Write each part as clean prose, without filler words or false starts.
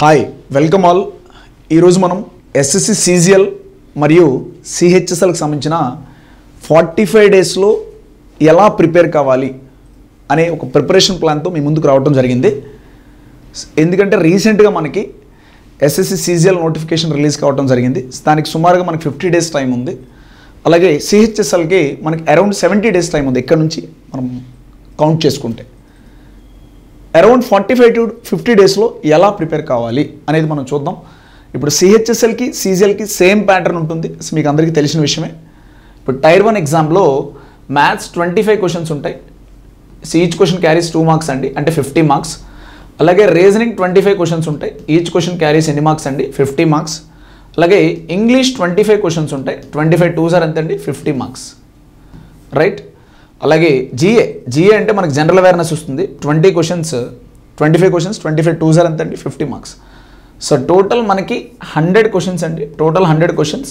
Hi welcome all. ఈరోజు మనం SSC CGL మరియు సిహెచ్ఎస్ఎల్కి సంబంధించిన 45 డేస్లో ఎలా ప్రిపేర్ కావాలి అనే ఒక ప్రిపరేషన్ ప్లాన్తో మీ ముందుకు రావడం జరిగింది. ఎందుకంటే రీసెంట్గా మనకి ఎస్ఎస్సి సీజీఎల్ నోటిఫికేషన్ రిలీజ్ కావడం జరిగింది. దానికి సుమారుగా మనకి 50 డేస్ టైం ఉంది. అలాగే సిహెచ్ఎస్ఎల్కి మనకి అరౌండ్ 70 డేస్ టైం ఉంది. ఇక్కడ నుంచి మనం కౌంట్ చేసుకుంటే అరౌండ్ 45 to 50 డేస్లో ఎలా ప్రిపేర్ కావాలి అనేది మనం చూద్దాం. ఇప్పుడు సిహెచ్ఎస్ఎల్కి సీజీఎల్కి సేమ్ ప్యాటర్న్ ఉంటుంది, మీకు అందరికీ తెలిసిన విషయమే. ఇప్పుడు టైర్ 1 ఎగ్జామ్లో మ్యాథ్స్ 25 క్వశ్చన్స్ ఉంటాయి. ఈచ్ క్వశ్చన్ క్యారీస్ 2 మార్క్స్ అండి, అంటే 50 మార్క్స్. అలాగే రీజనింగ్ 25 క్వశ్చన్స్ ఉంటాయి. ఈచ్ క్వశ్చన్ క్యారీస్ ఎన్ని మార్క్స్ అండి, 50 మార్క్స్. అలాగే ఇంగ్లీష్ 25 క్వశ్చన్స్ ఉంటాయి. 25 2s are ఎంత అండి, 50 మార్క్స్, రైట్. అలాగే జిఏ అంటే మనకు జనరల్ అవేర్నెస్ వస్తుంది. 25 క్వశ్చన్స్ 25 2s are ఎంత అండి, 50 మార్క్స్. సో టోటల్ మనకి 100 క్వశ్చన్స్ అండి, total 100 questions.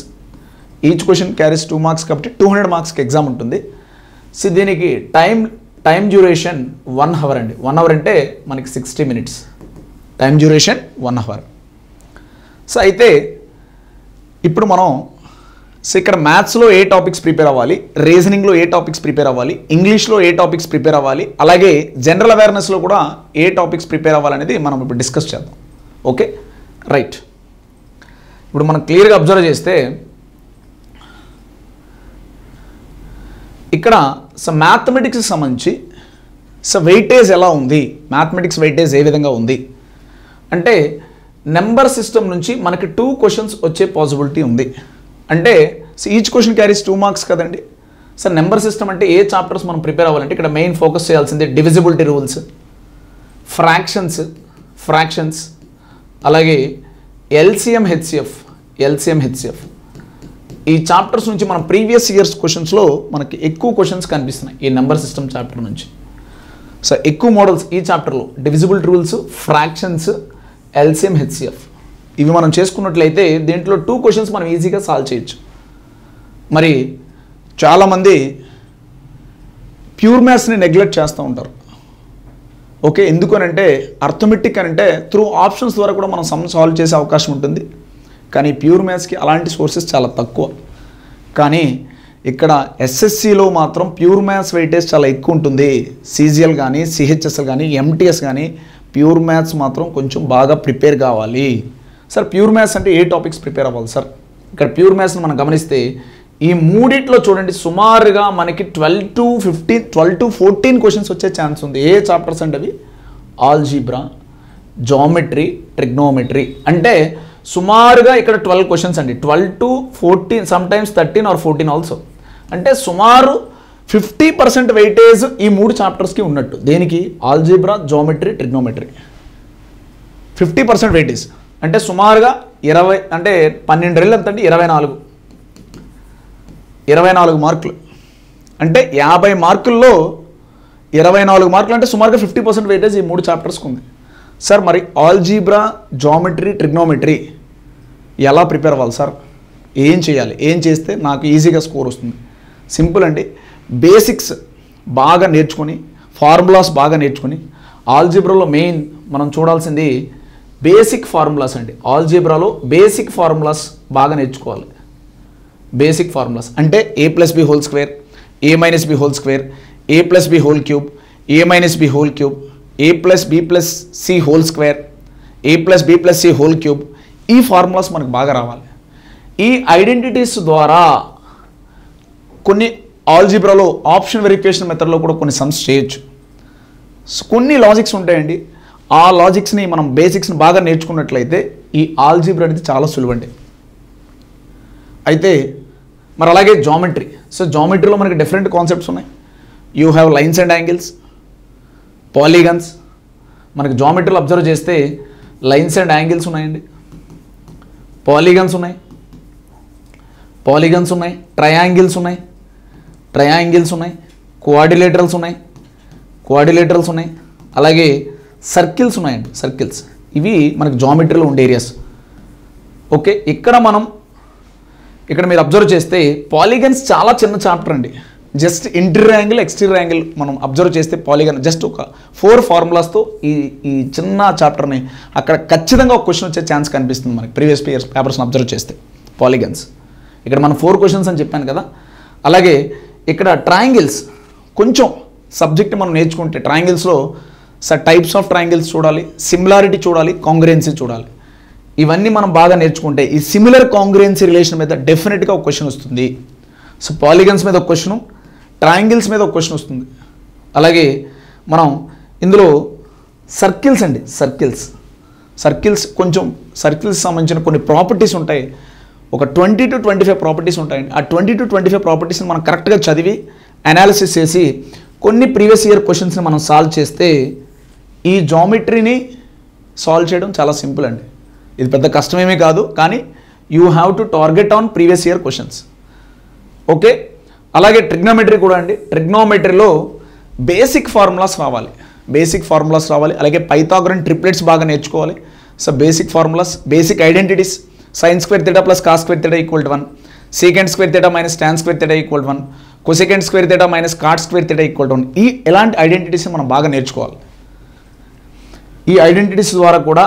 Each question carries 2 marks కాబట్టి 200 మార్క్స్కి ఎగ్జామ్ ఉంటుంది. సో దీనికి టైం డ్యూరేషన్ 1 hour అండి. 1 hour అంటే మనకి 60 minutes. Time duration 1 hour. So అయితే ఇప్పుడు మనం ఇక్కడ మ్యాథ్స్లో ఏ టాపిక్స్ ప్రిపేర్ అవ్వాలి, రీజనింగ్లో ఏ టాపిక్స్ ప్రిపేర్ అవ్వాలి, ఇంగ్లీష్లో ఏ టాపిక్స్ ప్రిపేర్ అవ్వాలి, అలాగే జనరల్ అవేర్నెస్లో కూడా ఏ టాపిక్స్ ప్రిపేర్ అవ్వాలనేది మనం ఇప్పుడు డిస్కస్ చేద్దాం. Okay, right. ఇప్పుడు మనం క్లియర్గా అబ్జర్వ్ చేస్తే ఇక్కడ మ్యాథమెటిక్స్కి సంబంధించి వెయిటేజ్ ఎలా ఉంది, మ్యాథమెటిక్స్ వెయిటేజ్ ఏ విధంగా ఉంది అంటే నెంబర్ సిస్టమ్ నుంచి మనకి 2 క్వశ్చన్స్ వచ్చే పాసిబిలిటీ ఉంది. అంటే ఈచ్ క్వశ్చన్ క్యారీస్ 2 మార్క్స్ కదండి. సార్ నెంబర్ సిస్టమ్ అంటే ఏ చాప్టర్స్ మనం ప్రిపేర్ అవ్వాలంటే ఇక్కడ మెయిన్ ఫోకస్ చేయాల్సింది డివిజిబిలిటీ రూల్స్, ఫ్రాక్షన్స్, అలాగే ఎల్సిఎం హెచ్సిఎఫ్. ఈ చాప్టర్స్ నుంచి మన ప్రీవియస్ ఇయర్స్ క్వశ్చన్స్లో మనకి ఎక్కువ క్వశ్చన్స్ కనిపిస్తున్నాయి ఈ నెంబర్ సిస్టమ్ చాప్టర్ నుంచి. సో ఎక్కువ మోడల్స్ ఈ చాప్టర్లో divisibility rules, fractions, LCM HCF ఇవి మనం చేసుకున్నట్లయితే దీంట్లో 2 క్వశ్చన్స్ మనం ఈజీగా సాల్వ్ చేయొచ్చు. మరి చాలామంది ప్యూర్ మ్యాథ్స్ని నెగ్లెక్ట్ చేస్తూ ఉంటారు. ఓకే, ఎందుకనంటే అర్థమెటిక్ అంటే త్రూ ఆప్షన్స్ ద్వారా కూడా మనం సమ్ సాల్వ్ చేసే అవకాశం ఉంటుంది. కానీ ప్యూర్ మ్యాథ్స్కి అలాంటి సోర్సెస్ చాలా తక్కువ. కానీ ఇక్కడ ఎస్ఎస్సిలో మాత్రం ప్యూర్ మ్యాథ్స్ వెయిటేజ్ చాలా ఎక్కువ ఉంటుంది. సీజీఎల్ కానీ సిహెచ్ఎస్ఎల్ కానీ ఎంటీఎస్ కానీ ప్యూర్ మ్యాథ్స్ మాత్రం కొంచెం బాగా ప్రిపేర్ కావాలి. సార్ ప్యూర్ మ్యాథ్స్ అంటే ఏ టాపిక్స్ ప్రిపేర్ అవ్వాలి సార్? ఇక్కడ ప్యూర్ మ్యాథ్స్ని మనం గమనిస్తే ఈ మూడిట్లో చూడండి సుమారుగా మనకి 12 to 14 క్వశ్చన్స్ వచ్చే ఛాన్స్ ఉంది. ఏ చాప్టర్స్ అంటే అవి ఆల్జీబ్రా, జామెట్రీ, ట్రిగ్నోమెట్రీ. అంటే సుమారుగా ఇక్కడ 12 క్వశ్చన్స్ అండి. 12 to 14, సమ్టైమ్స్ 13 or 14 ఆల్సో. అంటే సుమారు 50% వెయిటేజ్ ఈ 3 చాప్టర్స్కి ఉన్నట్టు. దేనికి? Algebra, geometry, trigonometry. 50% వెయిటేజ్ అంటే సుమారుగా 20 అంటే 12 రెళ్ళు ఎంత అండి, 24 మార్కులు. అంటే 50 మార్కుల్లో 24 మార్కులు అంటే సుమారుగా 50% వెయిటేజ్ ఈ 3 చాప్టర్స్కి ఉంది. సార్ మరి ఆల్జీబ్రా, జామెట్రీ, ట్రిగ్నోమెట్రీ ఎలా ప్రిపేర్ అవ్వాలి సార్? ఏం చేయాలి, ఏం చేస్తే నాకు ఈజీగా స్కోర్ వస్తుంది? సింపుల్ అండి. బేసిక్స్ బాగా నేర్చుకొని, ఫార్ములాస్ బాగా నేర్చుకొని, ఆల్జీబ్రాలో మెయిన్ మనం చూడాల్సింది బేసిక్ ఫార్ములాస్ అండి. ఆల్జీబ్రాలో బేసిక్ ఫార్ములాస్ బాగా నేర్చుకోవాలి. బేసిక్ ఫార్ములాస్ అంటే a+b², a-b², a+b3, a-b3, a+b+c², a+b+c3. ఈ ఫార్ములాస్ మనకు బాగా రావాలి. ఈ ఐడెంటిటీస్ ద్వారా కొన్ని ఆల్జీబ్రాలో ఆప్షన్ వెరిఫికేషన్ మెథడ్లో కూడా కొన్ని సమ్స్ చేయొచ్చు. కొన్ని లాజిక్స్ ఉంటాయండి. ఆ లాజిక్స్ని మనం బేసిక్స్ని బాగా నేర్చుకున్నట్లయితే ఈ ఆల్జీబ్రా అనేది చాలా సులువండి. అయితే మరి అలాగే జామెట్రీ. సో జామెట్రీలో మనకి డిఫరెంట్ కాన్సెప్ట్స్ ఉన్నాయి. You have lines and angles, polygons. మనకి జామెట్రీలో అబ్జర్వ్ చేస్తే లైన్స్ అండ్ యాంగిల్స్ ఉన్నాయండి, పాలిగన్స్ ఉన్నాయి, ట్రయాంగిల్స్ ఉన్నాయి, కోఆర్డిలేటరల్స్ ఉన్నాయి, అలాగే సర్కిల్స్ ఉన్నాయండి, సర్కిల్స్. ఇవి మనకి జామెట్రీలో ఉండే ఏరియాస్. ఓకే, ఇక్కడ మీరు అబ్జర్వ్ చేస్తే పాలిగన్స్ చాలా చిన్న చాప్టర్ అండి. Just interior angle exterior angle మనం అబ్జర్వ్ చేస్తే పాలిగాన్ జస్ట్ ఒక 4 ఫార్ములాస్తో ఈ చిన్న చాప్టర్ని అక్కడ ఖచ్చితంగా ఒక క్వశ్చన్ వచ్చే ఛాన్స్ కనిపిస్తుంది మనకి ప్రీవియస్ ఇయర్స్ పేపర్స్ని అబ్జర్వ్ చేస్తే. పాలిగన్స్ ఇక్కడ మనం 4 క్వశ్చన్స్ అని చెప్పాను కదా. అలాగే ఇక్కడ ట్రయాంగిల్స్ కొంచెం సబ్జెక్ట్ మనం నేర్చుకుంటే ట్రయాంగిల్స్లో టైప్స్ ఆఫ్ ట్రయాంగిల్స్ చూడాలి, సిమిలారిటీ చూడాలి, కాంగ్రుయెన్సీ చూడాలి. ఇవన్నీ మనం బాగా నేర్చుకుంటే ఈ సిమిలర్ కాంగ్రుయెన్సీ రిలేషన్ మీద డెఫినెట్గా ఒక క్వశ్చన్ వస్తుంది. సో పాలిగన్స్ మీద ఒక క్వశ్చను, ట్రయాంగిల్స్ మీద ఒక క్వశ్చన్ వస్తుంది. అలాగే మనం ఇందులో సర్కిల్స్ అండి, సర్కిల్స్ సంబంధించిన కొన్ని ప్రాపర్టీస్ ఉంటాయి. ఒక 20 to 25 ప్రాపర్టీస్ ఉంటాయండి. ఆ 20 to 25 ప్రాపర్టీస్ని మనం కరెక్ట్గా చదివి అనాలిసిస్ చేసి కొన్ని ప్రీవియస్ ఇయర్ క్వశ్చన్స్ని మనం సాల్వ్ చేస్తే ఈ జామెట్రీని సాల్వ్ చేయడం చాలా సింపుల్ అండి. ఇది పెద్ద కష్టమేమీ కాదు, కానీ you have to target on previous year questions. Okay, అలాగే ట్రిగ్నోమెట్రీ కూడా అండి. ట్రిగ్నోమెట్రీలో బేసిక్ ఫార్ములాస్ రావాలి. అలాగే పైథాగరన్ ట్రిప్లెట్స్ బాగా నేర్చుకోవాలి. So basic formulas, basic identities, sin square theta plus cos square theta equal to 1, secant square theta minus tan square theta equal to 1, cosecant square theta minus cot square theta equal to 1. ఈ ఎలాంటి identities మనం బాగా నేర్చుకోవాలి. ఈ identities ద్వారా కూడా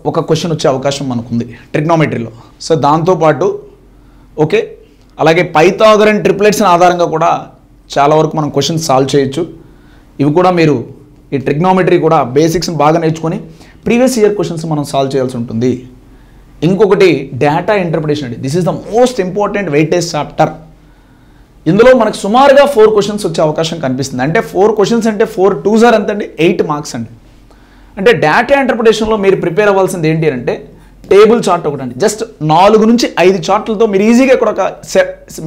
ఒక question వచ్చే అవకాశం మనకుంది ట్రిగ్నోమెట్రీలో. సో దాంతోపాటు ఓకే, అలాగే పైథాగరన్ ట్రిప్లెట్స్ ఆధారంగా కూడా చాలా వరకు మనం క్వశ్చన్స్ సాల్వ్ చేయొచ్చు. ఇవి కూడా మీరు ఈ ట్రిగ్నోమెట్రీ కూడా బేసిక్స్ని బాగా నేర్చుకొని ప్రీవియస్ ఇయర్ క్వశ్చన్స్ మనం సాల్వ్ చేయాల్సి ఉంటుంది. ఇంకొకటి డేటా ఇంటర్ప్రిటేషన్ అండి. This is the most important weightage chapter. ఇందులో మనకు సుమారుగా 4 క్వశ్చన్స్ వచ్చే అవకాశం కనిపిస్తుంది. అంటే 4 క్వశ్చన్స్ అంటే 4 2s are ఎంతండి, 8 మార్క్స్ అండి. అంటే డేటా ఇంటర్ప్రిటేషన్లో మీరు ప్రిపేర్ అవ్వాల్సింది ఏంటి అంటే టేబుల్ చార్ట్ ఒకటి అండి. జస్ట్ 4 నుంచి 5 చార్ట్లతో మీరు ఈజీగా ఇక్కడ ఒక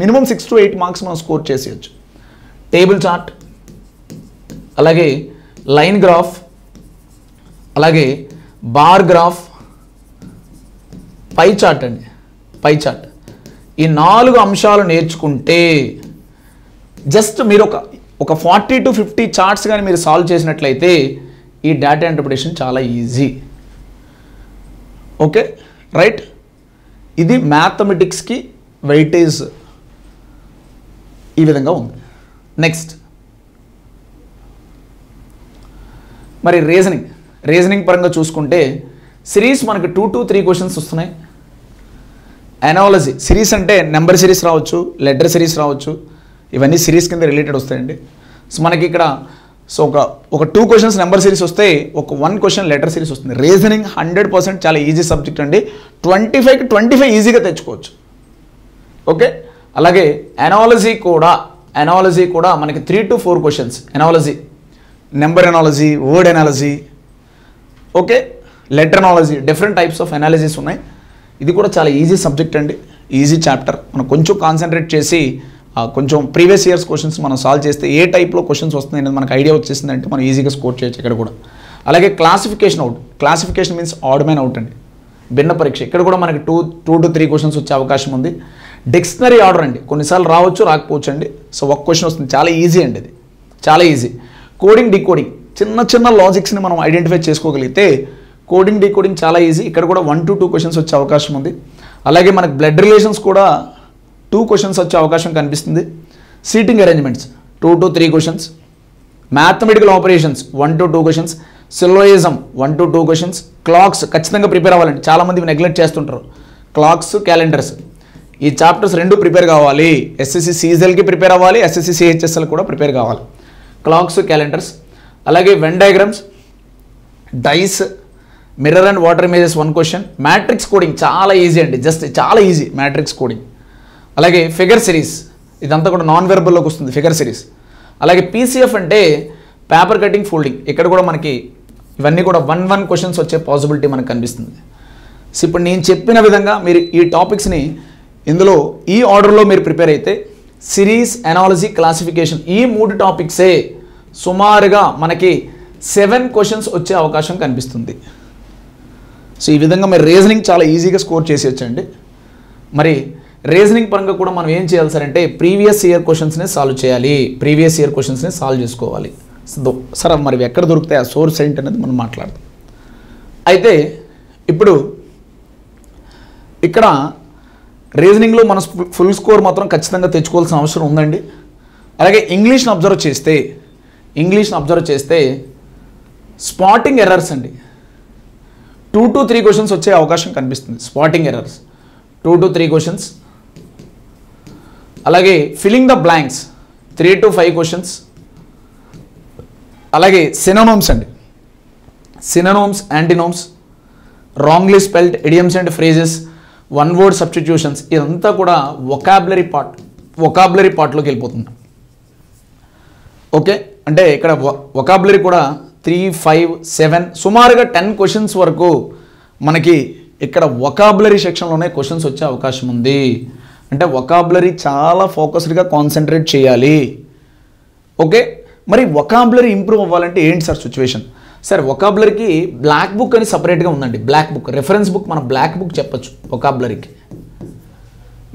మినిమం 6 to 8 మార్క్స్ మనం స్కోర్ చేసేయచ్చు. టేబుల్ చార్ట్, అలాగే లైన్ గ్రాఫ్, అలాగే బార్ గ్రాఫ్, పై చార్ట్ అండి. ఈ 4 అంశాలు నేర్చుకుంటే జస్ట్ మీరు ఒక 40 to 50 చార్ట్స్ కానీ మీరు సాల్వ్ చేసినట్లయితే ఈ డేటా ఇంటర్ప్రిటేషన్ చాలా ఈజీ. ఓకే రైట్, ఇది మ్యాథమెటిక్స్కి వెయిటేజ్ ఈ విధంగా ఉంది. నెక్స్ట్ మరి రీజనింగ్ పరంగా చూసుకుంటే సిరీస్ మనకి 2 to 3 క్వశ్చన్స్ వస్తున్నాయి. అనాలజీ సిరీస్ అంటే నెంబర్ సిరీస్ రావచ్చు, లెటర్ సిరీస్ రావచ్చు, ఇవన్నీ సిరీస్ కింద రిలేటెడ్ వస్తాయండి. సో మనకి ఇక్కడ ఒక 2 క్వశ్చన్స్ నెంబర్ సిరీస్ వస్తే ఒక 1 క్వశ్చన్ లెటర్ సిరీస్ వస్తుంది. రీజనింగ్ 100% చాలా ఈజీ సబ్జెక్ట్ అండి. 25కి 25 ఈజీగా తెచ్చుకోవచ్చు. ఓకే, అలాగే అనాలజీ కూడా మనకి 3 to 4 questions. Analogy, number analogy, word analogy, okay, letter analogy, different types of analysis ఉన్నాయి. ఇది కూడా చాలా ఈజీ సబ్జెక్ట్ అండి, ఈజీ చాప్టర్. మనం కొంచెం కాన్సన్ట్రేట్ చేసి కొంచెం ప్రీవియస్ ఇయర్స్ క్వశ్చన్స్ మనం సాల్వ్ చేస్తే ఏ టైప్లో క్వశ్చన్స్ వస్తున్నాయి అనేది మనకు ఐడియా వచ్చేసిందంటే మనం ఈజీగా స్కోర్ చేయొచ్చు ఇక్కడ కూడా. అలాగే classification means odd man out అండి. భిన్న పరీక్ష ఇక్కడ కూడా మనకి 2 to 3 క్వశ్చన్స్ వచ్చే అవకాశం ఉంది. డిక్షనరీ ఆర్డర్ అండి, కొన్నిసార్లు రావచ్చు రాకపోవచ్చు అండి. సో ఒక క్వశ్చన్ వస్తుంది, చాలా ఈజీ అండి, ఇది చాలా ఈజీ. కోడింగ్ డీకోడింగ్, చిన్న లాజిక్స్ని మనం ఐడెంటిఫై చేసుకోగలిగితే కోడింగ్ డీకోడింగ్ చాలా ఈజీ. ఇక్కడ కూడా 1 to 2 క్వశ్చన్స్ వచ్చే అవకాశం ఉంది. అలాగే మనకు బ్లడ్ రిలేషన్స్ కూడా 2 క్వశ్చన్స్ వచ్చే అవకాశం కనిపిస్తుంది. Seating arrangements 2 to 3 questions. Mathematical operations 1 to 2 questions. Syllogism 1 to 2 questions. Clocks ఖచ్చితంగా ప్రిపేర్ అవ్వాలండి, చాలామంది నెగ్లెక్ట్ చేస్తుంటారు. క్లాక్స్, క్యాలెండర్స్, ఈ చాప్టర్స్ 2 ప్రిపేర్ కావాలి. ఎస్ఎస్సి సీజల్కి ప్రిపేర్ అవ్వాలి, ఎస్ఎస్సి సిహెచ్ఎస్ఎల్ కూడా ప్రిపేర్ కావాలి. క్లాక్స్, క్యాలెండర్స్, అలాగే Venn diagrams, dice, mirror and water images 1 question. Matrix coding చాలా ఈజీ అండి, జస్ట్ చాలా ఈజీ మ్యాట్రిక్స్ కోడింగ్. అలాగే ఫిగర్ సిరీస్, ఇదంతా కూడా నాన్ వెర్బల్లోకి వస్తుంది ఫిగర్ సిరీస్. అలాగే పీసీఎఫ్ అంటే పేపర్ కటింగ్, ఫోల్డింగ్, ఇక్కడ కూడా మనకి ఇవన్నీ కూడా 1 క్వశ్చన్స్ వచ్చే పాసిబిలిటీ మనకు కనిపిస్తుంది. సో ఇప్పుడు నేను చెప్పిన విధంగా మీరు ఈ టాపిక్స్ని ఇందులో ఈ ఆర్డర్లో మీరు ప్రిపేర్ అయితే సిరీస్, అనాలజీ, క్లాసిఫికేషన్ ఈ 3 టాపిక్సే సుమారుగా మనకి 7 క్వశ్చన్స్ వచ్చే అవకాశం కనిపిస్తుంది. సో ఈ విధంగా మీరు రీజనింగ్ చాలా ఈజీగా స్కోర్ చేసేయచ్చండి. మరి రీజనింగ్ పరంగా కూడా మనం ఏం చేయాలి సార్ అంటే ప్రీవియస్ ఇయర్ క్వశ్చన్స్ని సాల్వ్ చేయాలి, ప్రీవియస్ ఇయర్ క్వశ్చన్స్ని సాల్వ్ చేసుకోవాలి. సరే మరి ఎక్కడ దొరుకుతాయి ఆ సోర్స్ ఏంటి అనేది మనం మాట్లాడదాం. అయితే ఇప్పుడు ఇక్కడ రీజనింగ్లో మన ఫుల్ స్కోర్ మాత్రం ఖచ్చితంగా తెచ్చుకోవాల్సిన అవసరం ఉందండి. అలాగే ఇంగ్లీష్ని అబ్జర్వ్ చేస్తే స్పాటింగ్ ఎర్రర్స్ అండి 2 to 3 క్వశ్చన్స్ వచ్చే అవకాశం కనిపిస్తుంది. Spotting errors 2 to 3 questions. అలాగే filling the blanks 3 to 5 questions. అలాగే సినోనిమ్స్ అండి, synonyms, antonyms, wrongly spelled, idioms and phrases, one word substitutions, ఇదంతా కూడా వొకాబులరీ పార్ట్లోకి వెళ్ళిపోతుంది. ఓకే, అంటే ఇక్కడ వొకాబులరీ కూడా 3, 5, 7 సుమారుగా 10 క్వశ్చన్స్ వరకు మనకి ఇక్కడ వొకాబులరీ సెక్షన్లోనే క్వశ్చన్స్ వచ్చే అవకాశం ఉంది. అంటే వొకాబులరీ చాలా ఫోకస్డ్గా కాన్సన్ట్రేట్ చేయాలి. ఓకే, మరి వొకాబులరీ ఇంప్రూవ్ అవ్వాలంటే ఏంటి సార్ సిచ్యువేషన్? సార్ వొకాబులరీకి బ్లాక్ బుక్ అని సపరేట్గా ఉందండి. బ్లాక్ బుక్, రెఫరెన్స్ బుక్, మనం బ్లాక్ బుక్ చెప్పచ్చు వొకాబులరీకి.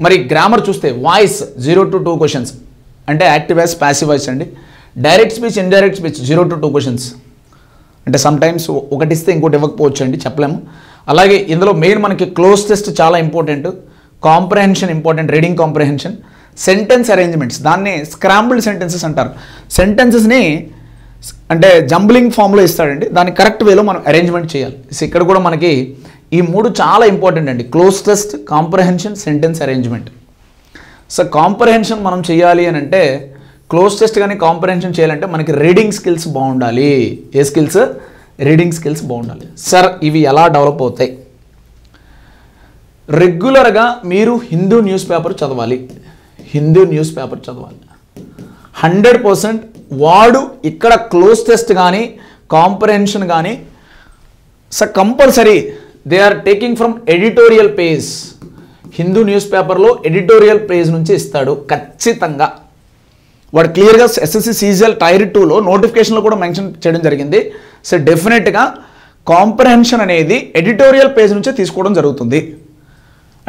మరి గ్రామర్ చూస్తే వాయిస్ 0 to 2 క్వశ్చన్స్, అంటే యాక్టివ్ వాయిస్, ప్యాసివ్ వాయిస్ అండి. Direct speech, indirect speech 0 to 2 questions, అంటే సమ్ టైమ్స్ ఒకటి ఇస్తే ఇంకోటి ఇవ్వకపోవచ్చు అండి, చెప్పలేము. అలాగే ఇందులో మెయిన్ మనకి క్లోజ్ టెస్ట్ చాలా important, comprehension important, reading comprehension, sentence arrangements, దాన్ని స్క్రాంబుల్డ్ సెంటెన్సెస్ అంటారు. సెంటెన్సెస్ని అంటే జంబ్లింగ్ ఫామ్లో ఇస్తాడండి, దాన్ని కరెక్ట్ వేలో మనం అరేంజ్మెంట్ చేయాలి. సో ఇక్కడ కూడా మనకి ఈ 3 చాలా ఇంపార్టెంట్ అండి, cloze test, comprehension, sentence arrangement. So comprehension మనం చేయాలి అని అంటే, క్లోజ్ టెస్ట్ కానీ కాంప్రహెన్షన్ చేయాలంటే మనకి రీడింగ్ స్కిల్స్ బాగుండాలి. ఏ స్కిల్స్? రీడింగ్ స్కిల్స్ బాగుండాలి. సార్ ఇవి ఎలా డెవలప్ అవుతాయి? రెగ్యులర్గా మీరు హిందూ న్యూస్ పేపర్ చదవాలి. 100% వాడు ఇక్కడ క్లోజ్ టెస్ట్ కానీ కాంప్రహెన్షన్ కానీ sir compulsory they are taking from editorial page. Hindu news పేపర్లో ఎడిటోరియల్ పేజ్ నుంచి ఇస్తాడు ఖచ్చితంగా. వాడు క్లియర్గా ఎస్ఎస్సి సీజీఎల్ టైర్ 2లో నోటిఫికేషన్లో కూడా మెన్షన్ చేయడం జరిగింది. సో డెఫినెట్గా కాంప్రహెన్షన్ అనేది ఎడిటోరియల్ పేజ్ నుంచే తీసుకోవడం జరుగుతుంది.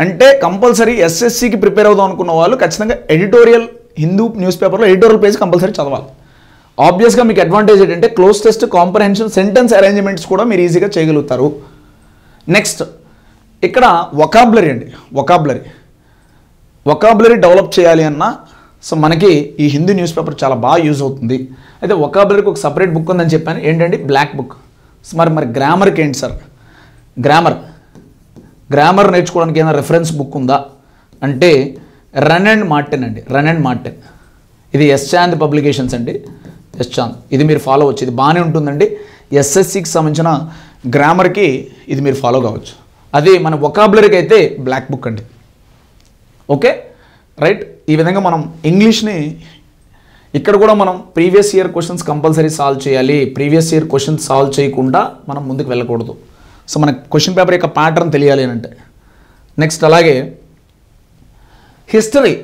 అంటే కంపల్సరీ ఎస్ఎస్సికి ప్రిపేర్ అవుదాం అనుకున్న వాళ్ళు ఖచ్చితంగా ఎడిటోరియల్, హిందూ న్యూస్ పేపర్లో ఎడిటోరియల్ పేజ్ కంపల్సరీ చదవాలి. ఆబ్వియస్గా మీకు అడ్వాంటేజ్ ఏంటంటే cloze test, comprehension, sentence arrangements కూడా మీరు ఈజీగా చేయగలుగుతారు. నెక్స్ట్ ఇక్కడ వొకాబులరీ అండి, వొకాబులరీ డెవలప్ చేయాలి అన్న సో మనకి ఈ హిందూ న్యూస్ పేపర్ చాలా బాగా యూజ్ అవుతుంది. అయితే వొకాబులరీకి ఒక సపరేట్ బుక్ ఉందని చెప్పాను, ఏంటండి? Black book. మరి గ్రామర్కి ఏంటి సార్? గ్రామర్ నేర్చుకోవడానికి ఏమైనా రెఫరెన్స్ బుక్ ఉందా అంటే రన్ అండ్ మార్టిన్ అండి, ఇది ఎస్ చాంద్ పబ్లికేషన్స్ అండి, ఇది మీరు ఫాలో అవ్వచ్చు. ఇది బాగానే ఉంటుందండి. ఎస్ఎస్సికి సంబంధించిన గ్రామర్కి ఇది మీరు ఫాలో కావచ్చు. అది మన వొకాబులరీకి అయితే బ్లాక్ బుక్ అండి. Okay right. ఈ విధంగా మనం ఇంగ్లీష్ని ఇక్కడ కూడా మనం previous year questions compulsory solve చేయాలి. ప్రీవియస్ ఇయర్ క్వశ్చన్స్ సాల్వ్ చేయకుండా మనం ముందుకు వెళ్ళకూడదు. సో మనకు క్వశ్చన్ పేపర్ యొక్క ప్యాటర్న్ తెలియాలి అని అంటే. నెక్స్ట్ అలాగే హిస్టరీ,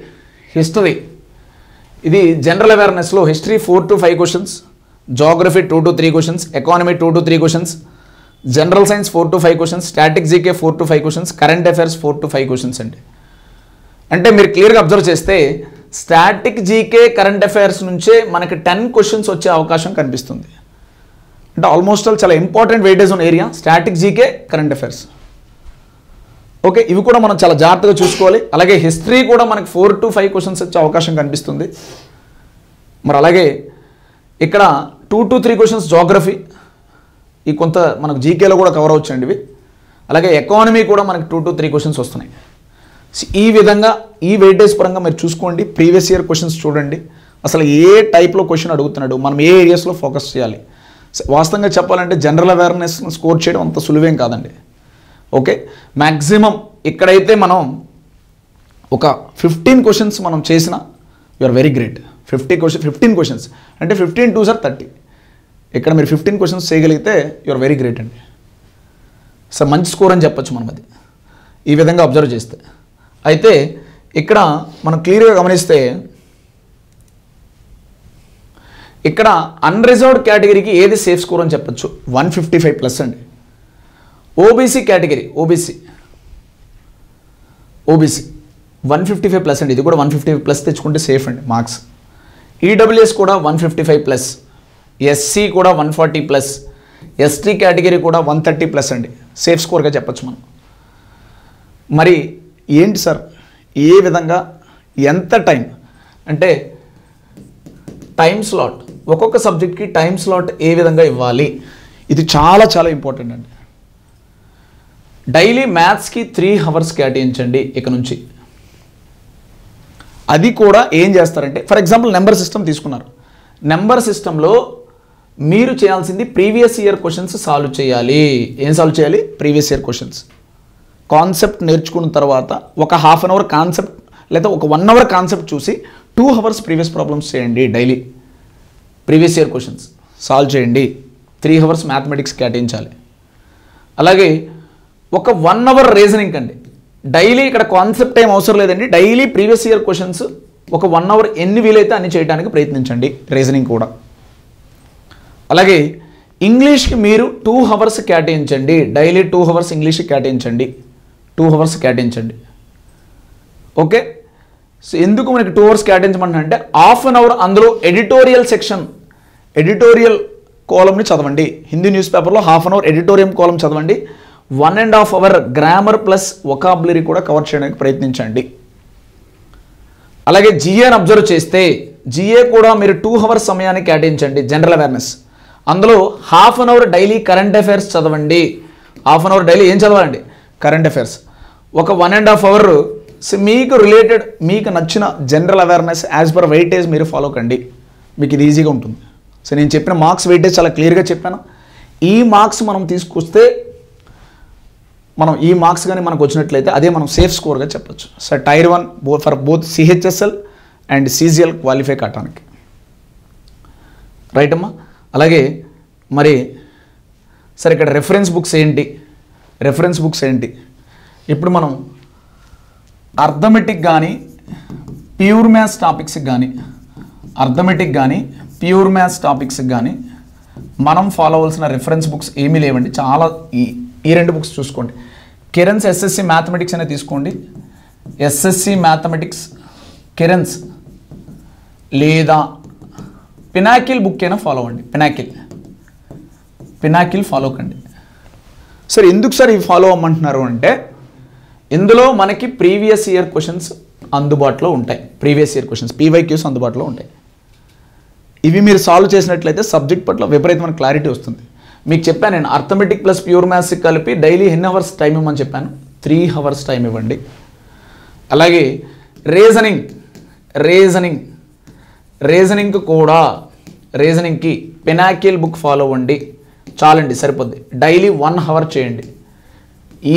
ఇది జనరల్ అవేర్నెస్లో history 4 to 5 questions, geography 2 to 3 questions, economy 2 to 3 questions, general science 4 to 5 questions, static GK 4 to 5 questions, current affairs 4 to 5 questions అండి. అంటే మీరు క్లియర్గా అబ్జర్వ్ చేస్తే స్టాటిక్ జీకే, కరెంట్ అఫైర్స్ నుంచే మనకి 10 క్వశ్చన్స్ వచ్చే అవకాశం కనిపిస్తుంది. అంటే ఆల్మోస్ట్ ఆల్ చాలా ఇంపార్టెంట్ వెయిటేజ్ ఉన్న area static GK, current affairs. Okay, ఇవి కూడా మనం చాలా జాగ్రత్తగా చూసుకోవాలి. అలాగే హిస్టరీ కూడా మనకి 4 to 5 క్వశ్చన్స్ వచ్చే అవకాశం కనిపిస్తుంది. మరి అలాగే ఇక్కడ 2 to 3 క్వశ్చన్స్ జోగ్రఫీ, ఈ కొంత మనకు జీకేలో కూడా కవర్ అవచ్చండి ఇవి. అలాగే ఎకానమీ కూడా మనకి 2 to 3 క్వశ్చన్స్ వస్తున్నాయి. ఈ విధంగా ఈ వెయిటేజ్ పరంగా మీరు చూసుకోండి. ప్రీవియస్ ఇయర్ క్వశ్చన్స్ చూడండి, అసలు ఏ టైప్లో క్వశ్చన్ అడుగుతున్నాడు, మనం ఏ ఏరియాస్లో ఫోకస్ చేయాలి. వాస్తవంగా చెప్పాలంటే జనరల్ అవేర్నెస్ స్కోర్ చేయడం అంత సులువేం కాదండి. ఓకే, మ్యాక్సిమం ఇక్కడైతే మనం ఒక 15 క్వశ్చన్స్ మనం చేసిన యూఆర్ వెరీ గ్రేట్. 15 క్వశ్చన్స్ అంటే 15 2 సార్ 30. ఇక్కడ మీరు 15 క్వశ్చన్స్ చేయగలిగితే యూఆర్ వెరీ గ్రేట్ అండి. సార్ మంచి స్కోర్ అని చెప్పచ్చు మనం అది ఈ విధంగా అబ్జర్వ్ చేస్తే. అయితే ఇక్కడ మనం క్లియర్గా గమనిస్తే ఇక్కడ అన్రిజర్వ్డ్ కేటగిరీకి ఏది సేఫ్ స్కోర్ అని చెప్పచ్చు, 155+ అండి. ఓబీసీ కేటగిరీ, ఓబీసీ 155+ అండి. ఇది కూడా 155+ తెచ్చుకుంటే సేఫ్ అండి మార్క్స్. ఈడబ్ల్యూఎస్ కూడా 155+, ఎస్సీ కూడా 140+, ఎస్టీ కేటగిరీ కూడా 130+ అండి. సేఫ్ స్కోర్గా చెప్పచ్చు మనం. మరి ఏంటి సార్, ఏ విధంగా, ఎంత టైం అంటే టైం స్లాట్, ఒక్కొక్క సబ్జెక్ట్కి టైం స్లాట్ ఏ విధంగా ఇవ్వాలి, ఇది చాలా చాలా ఇంపార్టెంట్ అండి. డైలీ మ్యాథ్స్కి 3 hours కేటాయించండి ఇక నుంచి. అది కూడా ఏం చేస్తారంటే, ఫర్ ఎగ్జాంపుల్ నెంబర్ సిస్టమ్ తీసుకున్నారు. నెంబర్ సిస్టంలో మీరు చేయాల్సింది ప్రీవియస్ ఇయర్ క్వశ్చన్స్ సాల్వ్ చేయాలి. ఏం సాల్వ్ చేయాలి? Previous year questions. కాన్సెప్ట్ నేర్చుకున్న తర్వాత ఒక 1/2 hour కాన్సెప్ట్ లేదా ఒక 1 hour కాన్సెప్ట్ చూసి 2 hours ప్రీవియస్ ప్రాబ్లమ్స్ చేయండి. Daily previous year questions solve చేయండి. 3 hours మ్యాథమెటిక్స్ కేటాయించాలి. అలాగే ఒక 1 hour రీజనింగ్ అండి. డైలీ ఇక్కడ కాన్సెప్ట్ ఏం అవసరం లేదండి. డైలీ ప్రీవియస్ ఇయర్ క్వశ్చన్స్ ఒక 1 hour ఎన్ని వీలైతే అన్ని చేయడానికి ప్రయత్నించండి. రీజనింగ్ కూడా. అలాగే ఇంగ్లీష్కి మీరు 2 hours కేటాయించండి. డైలీ 2 hours ఇంగ్లీష్కి కేటాయించండి. 2 hours కేటాయించండి. ఓకే. సో ఎందుకు మనకి 2 hours కేటాయించమంటే అంటే 1/2 hour అందులో ఎడిటోరియల్ సెక్షన్, ఎడిటోరియల్ కాలమ్ని చదవండి. హిందీ న్యూస్ పేపర్లో 1/2 hour ఎడిటోరియం కాలమ్ చదవండి. 1.5 hour గ్రామర్ ప్లస్ వొకాబులరీ కూడా కవర్ చేయడానికి ప్రయత్నించండి. అలాగే జిఏని అబ్జర్వ్ చేస్తే జిఏ కూడా మీరు 2 hours సమయాన్ని కేటాయించండి. జనరల్ అవేర్నెస్ అందులో 1/2 hour డైలీ కరెంట్ అఫైర్స్ చదవండి. 1/2 hour డైలీ ఏం చదవాలండి? Current affairs. ఒక 1.5 hour మీకు రిలేటెడ్ మీకు నచ్చిన general awareness as per weightage మీరు ఫాలో కండి. మీకు ఇది ఈజీగా ఉంటుంది. సో నేను చెప్పిన మార్క్స్ వెయిటేజ్ చాలా క్లియర్గా చెప్పాను. ఈ మార్క్స్ మనం తీసుకొస్తే మనం ఈ మార్క్స్ కానీ మనకు వచ్చినట్లయితే అదే మనం సేఫ్ స్కోర్గా చెప్పొచ్చు. So Tier 1 for both CHSL and CGL qualify కావడానికి. రైట్ అమ్మా. అలాగే మరి సరే ఇక్కడ రెఫరెన్స్ బుక్స్ ఏంటి? రెఫరెన్స్ బుక్స్ ఏంటి? ఇప్పుడు మనం అర్థమెటిక్ కానీ ప్యూర్ మ్యాథ్స్ టాపిక్స్కి కానీ ప్యూర్ మ్యాథ్స్ టాపిక్స్కి కానీ మనం ఫాలో అవ్వాల్సిన రెఫరెన్స్ బుక్స్ ఏమీ లేవండి. చాలా ఈ 2 బుక్స్ చూసుకోండి. కిరణ్స్ SSC మ్యాథమెటిక్స్ అనేది తీసుకోండి. SSC మ్యాథమెటిక్స్ కిరణ్స్ లేదా పినాకిల్ బుక్ అయినా ఫాలో అవ్వండి. పినాకిల్ ఫాలో కండి. సరే ఎందుకు సార్ ఇవి ఫాలో అవ్వమంటున్నారు అంటే ఇందులో మనకి ప్రీవియస్ ఇయర్ క్వశ్చన్స్ అందుబాటులో ఉంటాయి. ప్రీవియస్ ఇయర్ క్వశ్చన్స్ PYQs అందుబాటులో ఉంటాయి. ఇవి మీరు సాల్వ్ చేసినట్లయితే సబ్జెక్ట్ పట్ల విపరీతమైన క్లారిటీ వస్తుంది. మీకు చెప్పాను నేను అర్థమెటిక్ ప్లస్ ప్యూర్ మ్యాథ్స్ కలిపి డైలీ ఎన్ని అవర్స్ టైం ఇవ్వమని చెప్పాను? 3 hours టైం ఇవ్వండి. అలాగే రీజనింగ్ కూడా రీజనింగ్కి పినాకిల్ బుక్ ఫాలో అవ్వండి. చాలండి, సరిపోద్ది. డైలీ 1 hour చేయండి.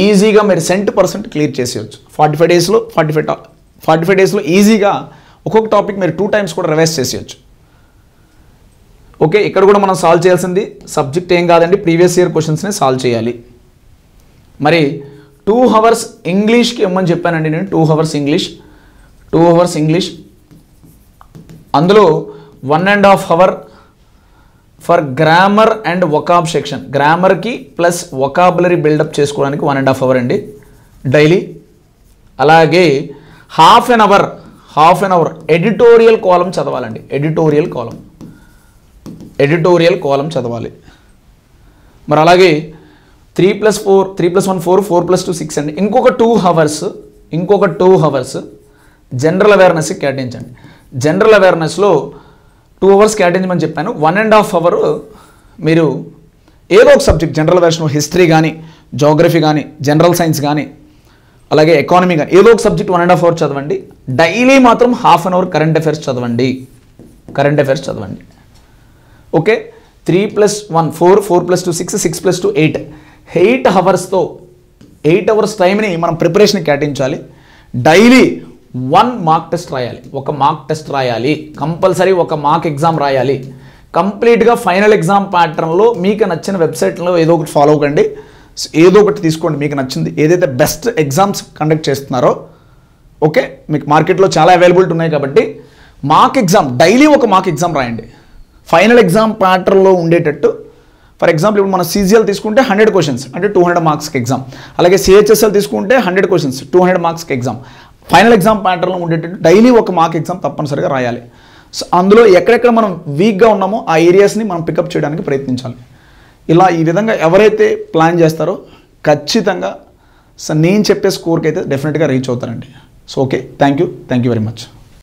ఈజీగా మీరు 100% క్లియర్ చేసేయచ్చు. 45 డేస్లో ఈజీగా ఒక్కొక్క టాపిక్ మీరు 2 times కూడా రివైజ్ చేసేయచ్చు. ఓకే. ఇక్కడ కూడా మనం సాల్వ్ చేయాల్సింది సబ్జెక్ట్ ఏం కాదండి, ప్రీవియస్ ఇయర్ క్వశ్చన్స్ని సాల్వ్ చేయాలి. మరి 2 hours ఇంగ్లీష్కి ఇవ్వమని చెప్పానండి నేను. 2 hours ఇంగ్లీష్ అందులో 1.5 hour for grammar and vocab section. గ్రామర్కి ప్లస్ వొకాబులరీ బిల్డప్ చేసుకోవడానికి 1.5 hour అండి డైలీ. అలాగే half an hour editorial column చదవాలండి. ఎడిటోరియల్ కాలం చదవాలి. మరి అలాగే 3+4 3+1 4 4+2 6 అండి. ఇంకొక 2 hours జనరల్ అవేర్నెస్కి కేటాయించండి. జనరల్ అవేర్నెస్లో 2 hours కేటాయించమని చెప్పాను. 1.5 hour మీరు ఏదో ఒక సబ్జెక్ట్ జనరల్ అవేర్నెస్, హిస్టరీ కానీ, జోగ్రఫీ కానీ, జనరల్ సైన్స్ కానీ, అలాగే ఎకానమీ కానీ ఏదో ఒక సబ్జెక్ట్ 1.5 hour చదవండి. డైలీ మాత్రం 1/2 hour కరెంట్ అఫైర్స్ చదవండి. ఓకే. 3+1 4 4+2 6 6+2 8 hours 8 hours టైంని మనం ప్రిపరేషన్ కేటాయించాలి. డైలీ 1 mock test రాయాలి. ఒక మాక్ టెస్ట్ రాయాలి కంపల్సరీ. ఒక మాక్ ఎగ్జామ్ రాయాలి. కంప్లీట్గా ఫైనల్ ఎగ్జామ్ ప్యాటర్న్లో మీకు నచ్చిన వెబ్సైట్లో ఏదో ఒకటి ఫాలో అవ్వండి. ఏదో ఒకటి తీసుకోండి మీకు నచ్చింది. ఏదైతే బెస్ట్ ఎగ్జామ్స్ కండక్ట్ చేస్తున్నారో ఓకే, మీకు మార్కెట్లో చాలా అవైలబిలిటీ ఉన్నాయి కాబట్టి మాక్ ఎగ్జామ్ డైలీ ఒక మాక్ ఎగ్జామ్ రాయండి. ఫైనల్ ఎగ్జామ్ ప్యాటర్న్లో ఉండేటట్టు. ఫర్ ఎగ్జాంపుల్ ఇప్పుడు మన CGL తీసుకుంటే 100 questions అంటే 200 marksకి ఎగ్జామ్. అలాగే CHSL తీసుకుంటే 100 questions 200 marksకి ఎగ్జామ్. ఫైనల్ ఎగ్జామ్ ప్యాటర్న్లో ఉండేటట్టు డైలీ ఒక మాక్ ఎగ్జామ్ తప్పనిసరిగా రాయాలి. సో అందులో ఎక్కడెక్కడ మనం వీక్గా ఉన్నామో ఆ ఏరియాస్ని మనం పికప్ చేయడానికి ప్రయత్నించాలి. ఇలా ఈ విధంగా ఎవరైతే ప్లాన్ చేస్తారో ఖచ్చితంగా సో నేను చెప్పే స్కోర్కి అయితే డెఫినెట్గా రీచ్ అవుతారండి. So okay, thank you very much.